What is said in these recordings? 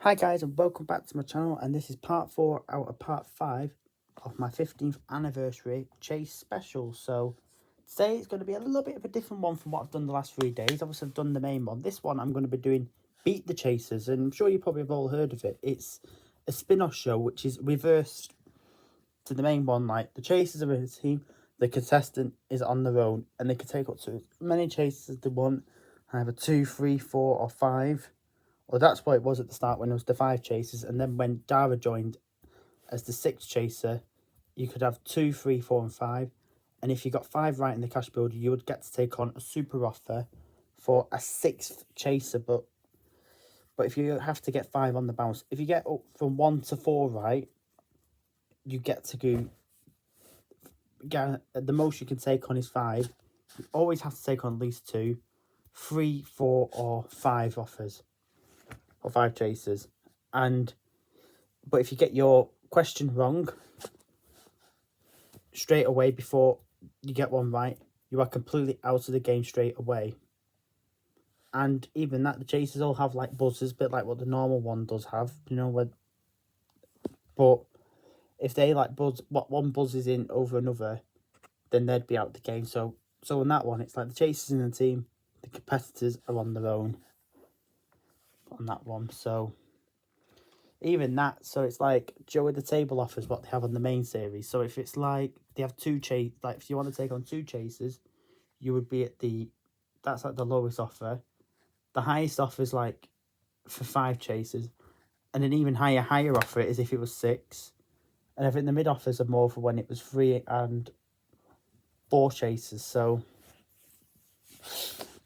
Hi guys and welcome back to my channel, and this is part 4 out of part 5 of my 15th anniversary chase special. So today it's going to be a little bit of a different one from what I've done the last 3 days. Obviously I've done the main one. This one I'm going to be doing Beat the Chasers, and I'm sure you probably have all heard of it. It's a spin-off show which is reversed to the main one. Like, the chasers are in a team, the contestant is on their own, and they can take up to as many chasers as they want. Either 2, 3, 4 or 5. Well, that's what it was at the start when it was the 5 chasers, and then when Dara joined as the 6th chaser, you could have 2, 3, 4 and 5. And if you got 5 right in the cash builder, you would get to take on a super offer for a 6th chaser. But if you have to get 5 on the bounce, if you get up from 1 to 4 right, you get to go. The most you can take on is 5. You always have to take on at least 2, 3, 4 or 5 offers, or 5 chasers. But if you get your question wrong straight away before you get one right, you are completely out of the game straight away. And even that, the chasers all have like buzzers, a bit like what the normal one does have, but if they like buzz, what one buzzes in over another, then they'd be out of the game. So on that one, it's like the chasers in the team, the competitors are on their own on that one. So even that, so it's like Joe at the table offers what they have on the main series. So if it's like they have 2 chase, like if you want to take on 2 chasers, you would be at that's like the lowest offer. The highest offer is like for 5 chasers, and an even higher offer is if it was 6. And I think the mid offers are more for when it was 3 and 4 chasers. So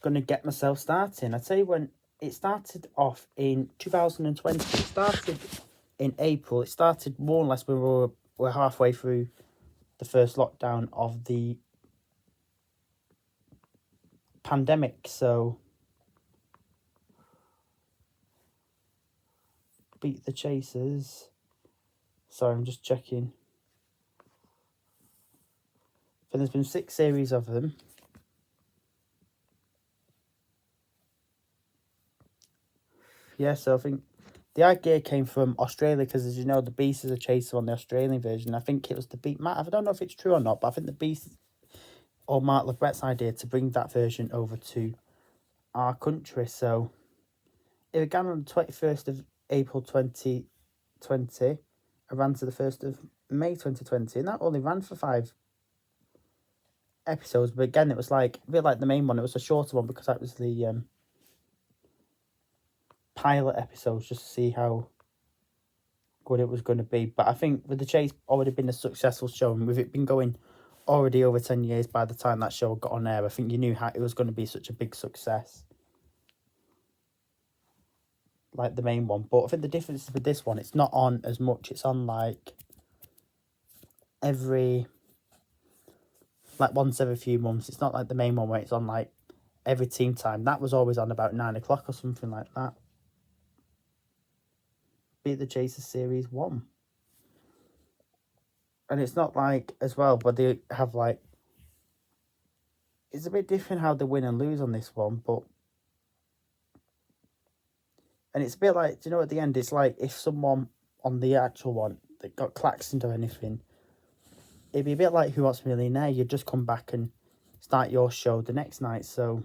gonna get myself starting. I'd say when it started off in 2020, it started in April. It started more or less when we're halfway through the first lockdown of the pandemic. So Beat the Chasers. Sorry, I'm just checking. And there's been 6 series of them. Yeah, so I think the idea came from Australia, because as you know, the Beast is a chaser on the Australian version. I think it was the Beast. I don't know if it's true or not, but I think the Beast or Mark Lebrett's idea to bring that version over to our country. So it began on the 21st of April 2020. It ran to the 1st of May 2020, and that only ran for 5 episodes. But again, it was like a bit like the main one. It was a shorter one because that was the pilot episodes, just to see how good it was going to be. But I think with the chase already been a successful show, and with it been going already over 10 years by the time that show got on air, I think you knew how it was going to be such a big success, like the main one. But I think the difference with this one, it's not on as much. It's on like once every few months. It's not like the main one where it's on like every team time. That was always on about 9 o'clock or something like that. Beat the Chasers Series 1. And it's not like, as well, but they have like, it's a bit different how they win and lose on this one, but, and it's a bit like, do you know, at the end, it's like if someone on the actual one that got claxoned or anything, it'd be a bit like Who Wants a Millionaire. You'd just come back and start your show the next night. So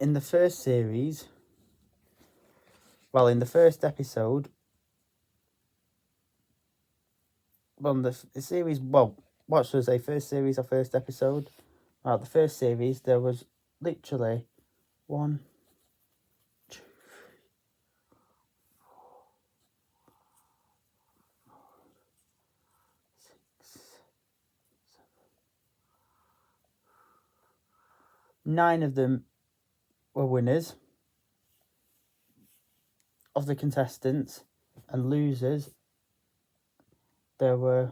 in the first series, well, in the first episode, well, the series, well, what should I say, first series or first episode? Well, the first series, there was literally 1, 2, 6, 9 of them were winners of the contestants, and losers, there were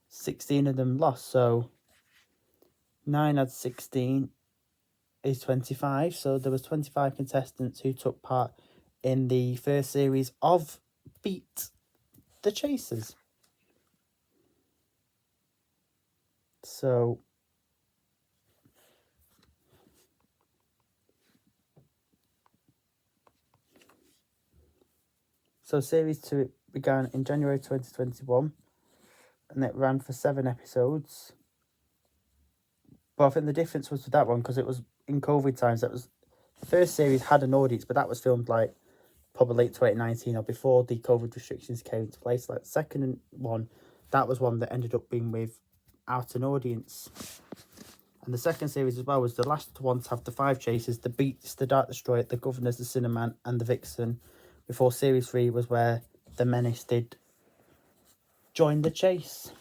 16 of them lost. So 9 had 16, is 25. So there was 25 contestants who took part in the first series of Beat the Chasers. So series 2 began in January 2021 and it ran for 7 episodes. But I think the difference was with that one because it was in COVID times. That was the first series had an audience, but that was filmed like probably late 2019 or before the COVID restrictions came into place. Like the second one, that was one that ended up being without an audience. And the second series as well was the last one to have the 5 chasers: the Beats, the Dark Destroyer, the Governors, the Cinnamon, and the Vixen. Before series 3 was where the Menace did join the chase.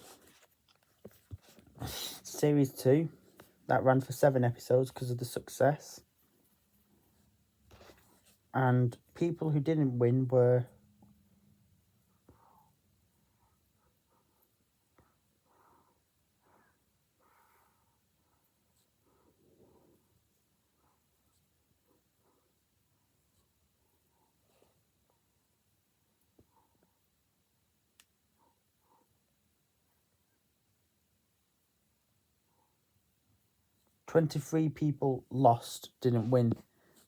Series 2, that ran for 7 episodes because of the success. And people who didn't win were $23 people lost, didn't win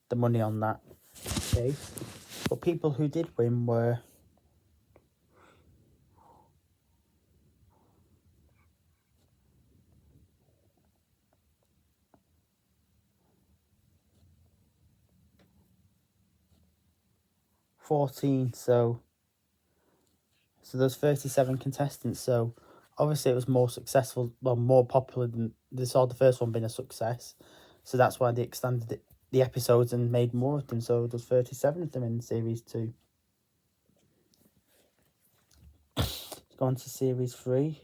the money on that case. But people who did win were $14. So there's 37 contestants. So obviously it was more successful, well, more popular than this. All the first one being a success. So that's why they extended the episodes and made more of them. So there's 37 of them in series 2. Let's go on to series 3.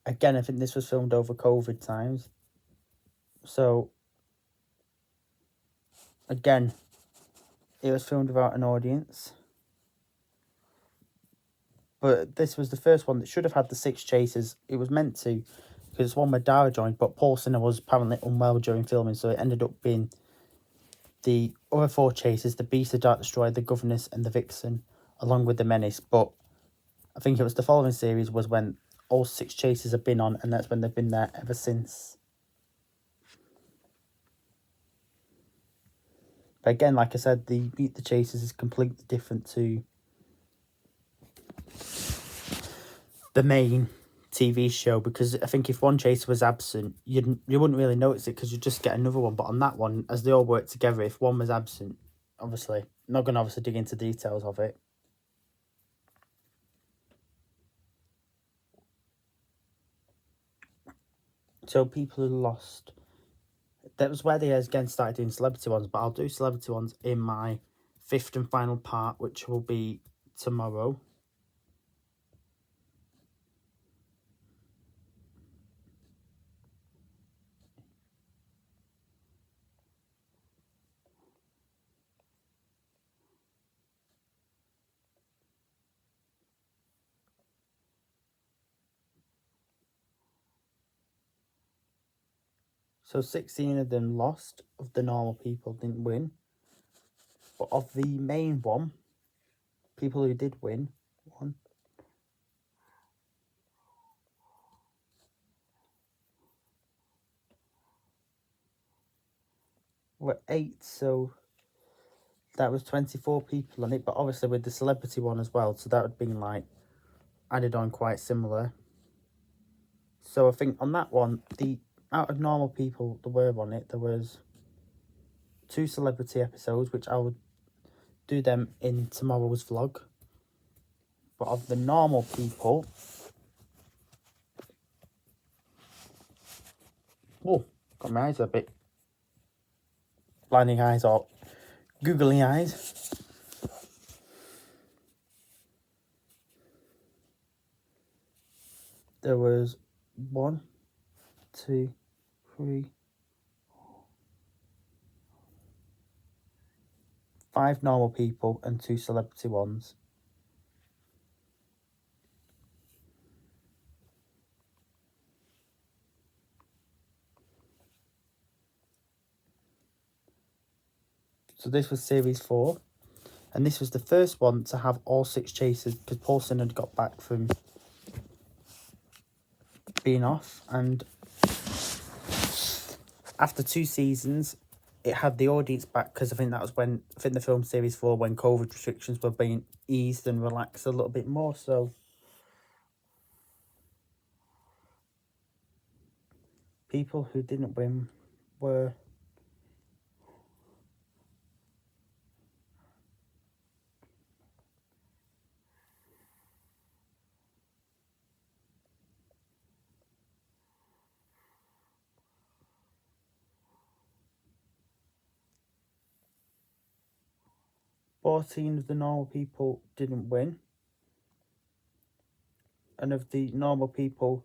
Again, I think this was filmed over COVID times. So again, it was filmed without an audience. But this was the first one that should have had the 6 chasers. It was meant to, because it's one where Dara joined, but Paul Sinner was apparently unwell during filming, so it ended up being the other 4 chasers: the Beast, the Dark Destroyer, the Governess, and the Vixen, along with the Menace. But I think it was the following series was when all 6 chasers have been on, and that's when they've been there ever since. But again, like I said, the Beat the Chasers is completely different to the main TV show, because I think if one chaser was absent, you wouldn't really notice it because you'd just get another one. But on that one, as they all work together, if one was absent, obviously, I'm not going to obviously dig into details of it. So people who lost, that was where they again started doing celebrity ones, but I'll do celebrity ones in my 5th and final part, which will be tomorrow. So 16 of them lost, of the normal people didn't win. But of the main one, people who did win, were 8, so that was 24 people on it, but obviously with the celebrity one as well, so that would have been like added on quite similar. So I think on that one, the out of normal people that were on it, there was 2 celebrity episodes, which I would do them in tomorrow's vlog. But of the normal people, oh, got my eyes a bit blinding eyes or googly eyes. There was 1, 2, 3, 5 normal people and 2 celebrity ones. So this was series 4. And this was the first one to have all 6 chasers because Paulson had got back from being off. And after 2 seasons, it had the audience back because I think that was when, I think the film series 4, when COVID restrictions were being eased and relaxed a little bit more. So people who didn't win were fourteen of the normal people didn't win. And of the normal people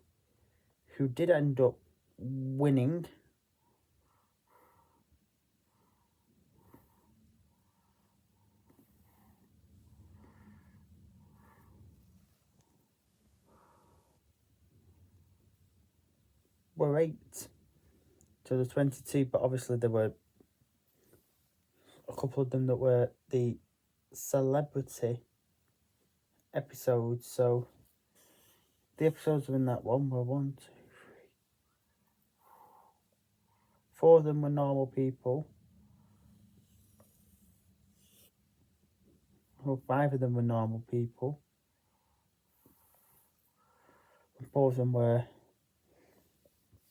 who did end up winning, were 8 to the 22, but obviously there were a couple of them that were the celebrity episodes. So the episodes in that one were 1, 2, 3, 4 of them were normal people. Well, 5 of them were normal people. And 4 of them were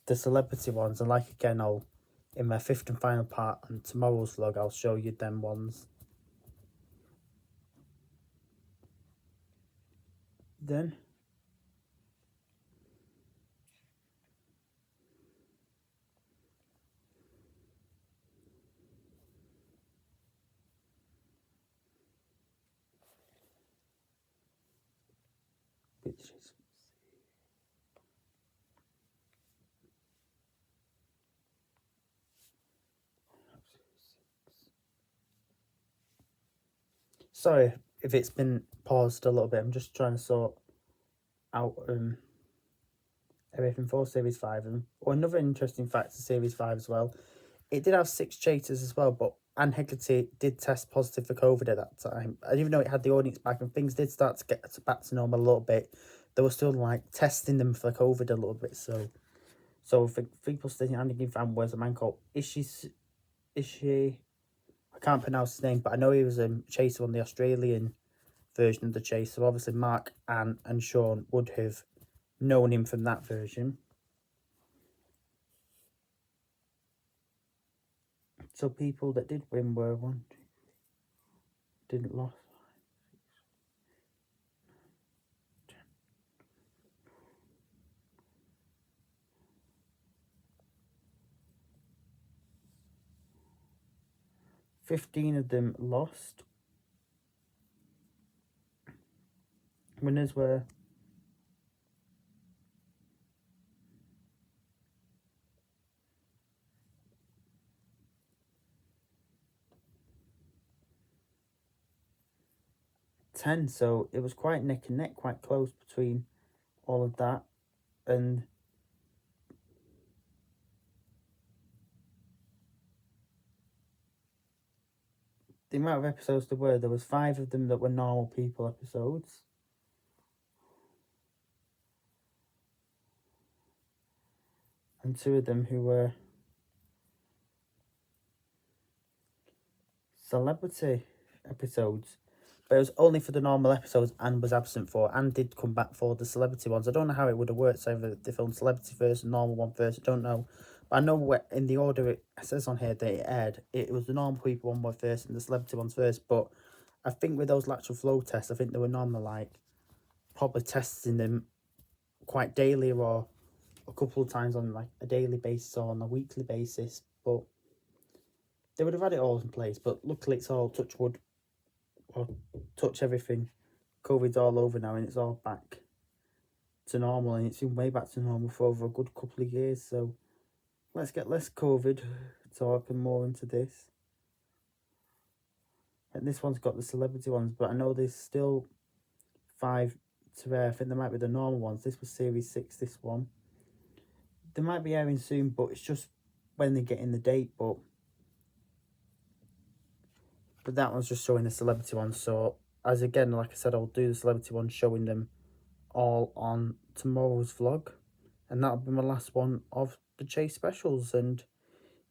the celebrity ones. And like again, I'll in my 5th and final part on tomorrow's vlog, I'll show you them ones. Then which is sorry if it's been paused a little bit. I'm just trying to sort out everything for series 5. And another interesting fact to series 5 as well, it did have 6 chasers as well, but Anne Hegarty did test positive for COVID at that time. And even though it had the audience back and things did start to get back to normal a little bit, they were still like testing them for COVID a little bit. So for people sitting Andy fan was a man called Ishi, I can't pronounce his name, but I know he was a chaser on the Australian version of the chase. So obviously Mark, Anne and Sean would have known him from that version. So people that did win were 1, 2, 3, didn't lose. 15 of them lost. Winners were ten, so it was quite neck and neck, quite close between all of that. And the amount of episodes there was 5 of them that were normal people episodes. And 2 of them who were celebrity episodes. But it was only for the normal episodes Anne was absent for. Anne did come back for the celebrity ones. I don't know how it would have worked, so either they filmed celebrity first and normal one first, I don't know. But I know in the order it says on here that it aired, it was the normal people one were first and the celebrity ones first. But I think with those lateral flow tests, I think they were normally like probably testing them quite daily or a couple of times on like a daily basis or on a weekly basis. But they would have had it all in place. But luckily it's all touch wood or touch everything. COVID's all over now and it's all back to normal, and it's been way back to normal for over a good couple of years. So let's get less COVID talk and more into this. And this one's got the celebrity ones, but I know there's still 5 to air. I think there might be the normal ones. This was series 6, this one. They might be airing soon, but it's just when they get in the date. But But that one's just showing the celebrity one. So, as again, like I said, I'll do the celebrity one showing them all on tomorrow's vlog. And that'll be my last one of the Chase specials. And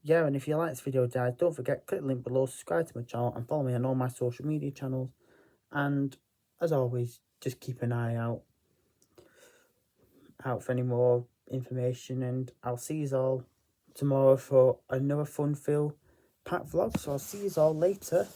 yeah, and if you like this video, guys, don't forget, click the link below, subscribe to my channel, and follow me on all my social media channels. And as always, just keep an eye out for any more information. And I'll see you all tomorrow for another fun-filled pack vlog. So I'll see you all later.